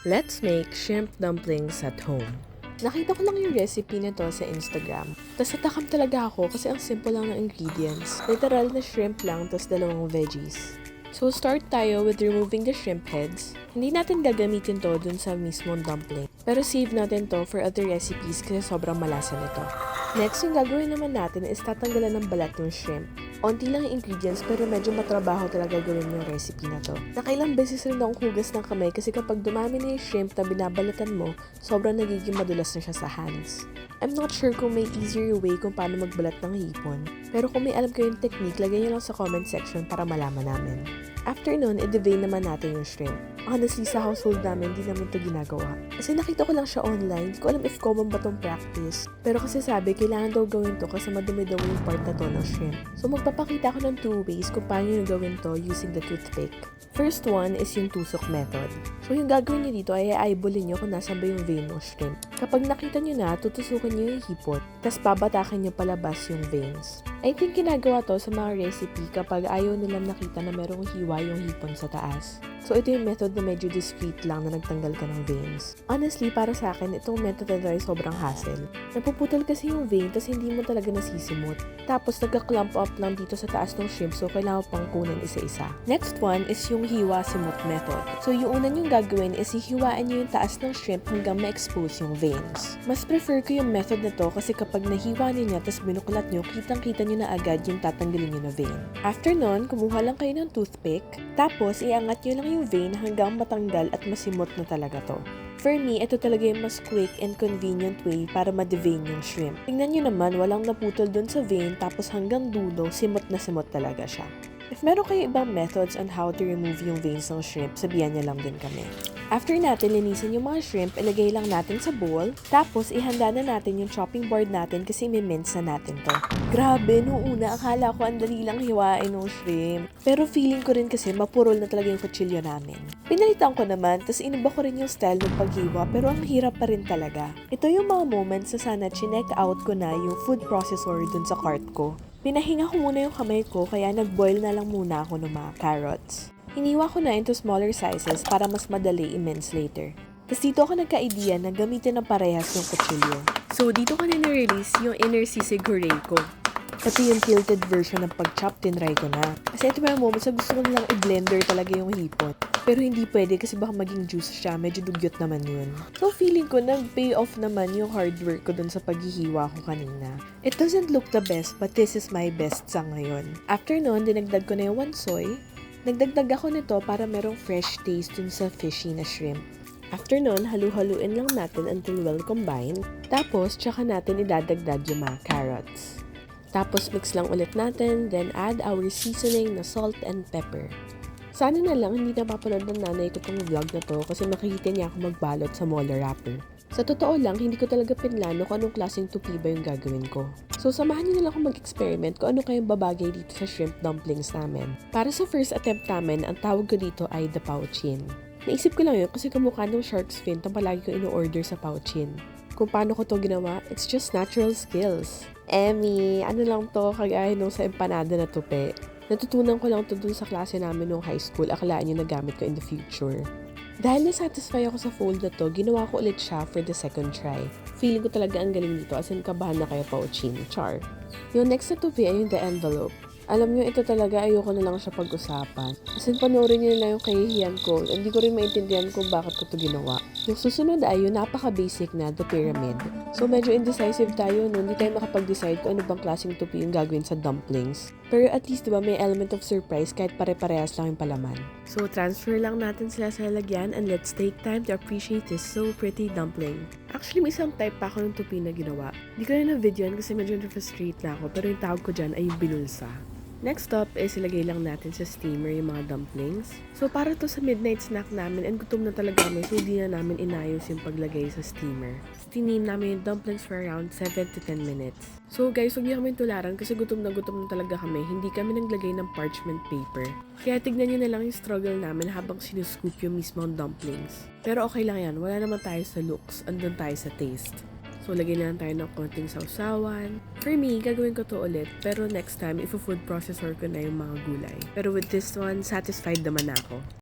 Let's make shrimp dumplings at home. Nakita ko lang yung recipe nito sa Instagram. Tapos natakam talaga ako kasi ang simple lang ng ingredients. Literal na shrimp lang tapos dalawang veggies. So start tayo with removing the shrimp heads. Hindi natin gagamitin to dun sa mismong dumpling. Pero save natin to for other recipes kasi sobrang malasa nito. Next, yung gagawin naman natin is tatanggalan ng balat ng shrimp. Onti lang yung ingredients pero medyo matrabaho talaga gawin yung recipe na to. Nakailang beses rin akong hugas ng kamay kasi kapag dumami na yung shrimp na binabalatan mo, sobrang nagiging madulas na siya sa hands. I'm not sure kung may easier way kung paano magbalat ng hipon. Pero kung may alam kayong technique, lagay niyo lang sa comment section para malaman namin. After nun, i-devein naman natin yung shrimp. Honestly, sa household namin, hindi namin ito ginagawa. Kasi nakita ko lang siya online, hindi ko alam if common ba tong practice. Pero kasi sabi, kailangan daw gawin to kasi madumi daw yung part na to ng shrimp. So magpapakita ko ng 2 ways kung paano yung gawin to using the toothpick. First one is yung tusok method. So yung gagawin nyo dito ay eyeballin nyo kung nasan ba yung vein ng shrimp. Kapag nakita nyo na, tutusukan nyo yung hipon, tapos babatakan nyo palabas yung veins. I think ginagawa to sa mga recipe kapag ayaw nilang nakita na merong hiwa yung hipon sa taas. So ito yung method na medyo discreet lang na nagtanggal ka ng veins. Honestly, para sa akin, itong method na ay sobrang hassle. Napuputol kasi yung vein tapos hindi mo talaga nasisimot. Tapos nagka-clump up lang dito sa taas ng shrimp so kailangan pang kunin isa-isa. Next one is yung hiwa-simot method. So yung una yung gagawin is hihiwaan nyo yung taas ng shrimp hanggang ma-expose yung veins. Mas prefer ko yung method na to kasi kapag nahiwa niya tapos binuklat nyo, kitang-kita nyo na agad yung tatanggalin nyo na vein. After nun, kumuha lang kayo ng toothpick, tapos iangat nyo lang yung vein hanggang matanggal at masimot na talaga to. For me, ito talaga yung mas quick and convenient way para ma-devein yung shrimp. Tingnan nyo naman, walang naputol dun sa vein tapos hanggang dulo, simot na simot talaga siya. If meron kayo ibang methods on how to remove yung veins ng shrimp, sabihan nyo lang din kami. After natin linisin yung mga shrimp, ilagay lang natin sa bowl, tapos ihanda na natin yung chopping board natin kasi mince na natin to. Grabe, noong una akala ko ang dali lang hiwain ng shrimp. Pero feeling ko rin kasi mapurol na talaga yung kutsilyo namin. Pinalitan ko naman, tapos inuba ko rin yung style ng paghiwa pero ang hirap pa rin talaga. Ito yung mga moments na sana chinek out ko na yung food processor dun sa cart ko. Pinahinga ko muna yung kamay ko kaya nag-boil na lang muna ako ng mga carrots. Hiniwa ko na into smaller sizes para mas madali i-mince later. Tapos dito ako nagka-idea na gamitin ng parehas yung kutsilyo. So dito ko na nirelease yung inner sisig hooray ko. Pati yung tilted version ng pag-chop tinry ko na. Kasi ito may moments na gusto ko lang i-blender talaga yung hipon. Pero hindi pwede kasi baka maging juice siya, medyo dugyot naman yun. So feeling ko nag-pay off naman yung hard work ko dun sa paghihiwa ko kanina. It doesn't look the best but this is my best sa ngayon. After nun, dinagdag ko na yung 1 soy. Nagdagdag ako nito para merong fresh taste dun sa fishy na shrimp. After nun, halu-haluin lang natin until well combined. Tapos, tsaka natin idadagdag yung mga carrots. Tapos, mix lang ulit natin, then add our seasoning na salt and pepper. Sana na lang hindi napapanood ng nanay ko tong vlog na to kasi makikita niya ako magbalot sa mola wrapper. Sa totoo lang, hindi ko talaga pinlano kung anong klaseng tupi ba yung gagawin ko. So, samahan niyo na lang ako mag-experiment kung ano kayong babagay dito sa shrimp dumplings namin. Para sa first attempt namin, ang tawag ko dito ay the pauchin. Naisip ko lang yun kasi kamukha ng shark's fin na palagi ko ino-order sa pauchin. Kung paano ko to ginawa, it's just natural skills. Emmy, ano lang to kagaya nung sa empanada na tupi. Natutunan ko lang to dun sa klase namin nung high school, akalaan yung nagamit ko in the future. Dahil na-satisfy ako sa fold na to, ginawa ko ulit siya for the second try. Feeling ko talaga ang galing dito as in kabahan na kayo pauchin. Char. Yung next na tupi ay yung the envelope. Alam nyo, ito talaga ayoko na lang siya pag-usapan. As in, panoorin nyo na yung kahihiyan ko. Hindi ko rin maintindihan kung bakit ko to ginawa. Yung susunod ay yung napaka-basic na the pyramid. So, medyo indecisive tayo, no? Hindi tayo makapag-decide kung ano bang klaseng tupi yung gagawin sa dumplings. Pero at least, diba, may element of surprise kahit pare-parehas lang yung palaman. So, transfer lang natin sila sa lalagyan and let's take time to appreciate this so pretty dumpling. Actually, may isang type pa ako ng tupi na ginawa. Hindi ko rin na-videoan kasi medyo frustrate na ako, pero yung tawag ko dyan ay yung binulsa. Next up is ilagay lang natin sa steamer yung mga dumplings. So para to sa midnight snack namin and gutom na talaga kami so hindi na namin inayos yung paglagay sa steamer. Steamin namin yung dumplings for around 7 to 10 minutes. So guys, huwag niyo kami tularan kasi gutom na talaga kami. Hindi kami naglagay ng parchment paper. Kaya tignan niyo na lang yung struggle namin habang sinuscoop yung mismong dumplings. Pero okay lang yan, wala naman tayo sa looks, andun tayo sa taste. So, lagyan na lang tayo ng konting sausawan. For me, gagawin ko to ulit. Pero next time, if food processor ko na yung mga gulay. Pero with this one, satisfied naman ako.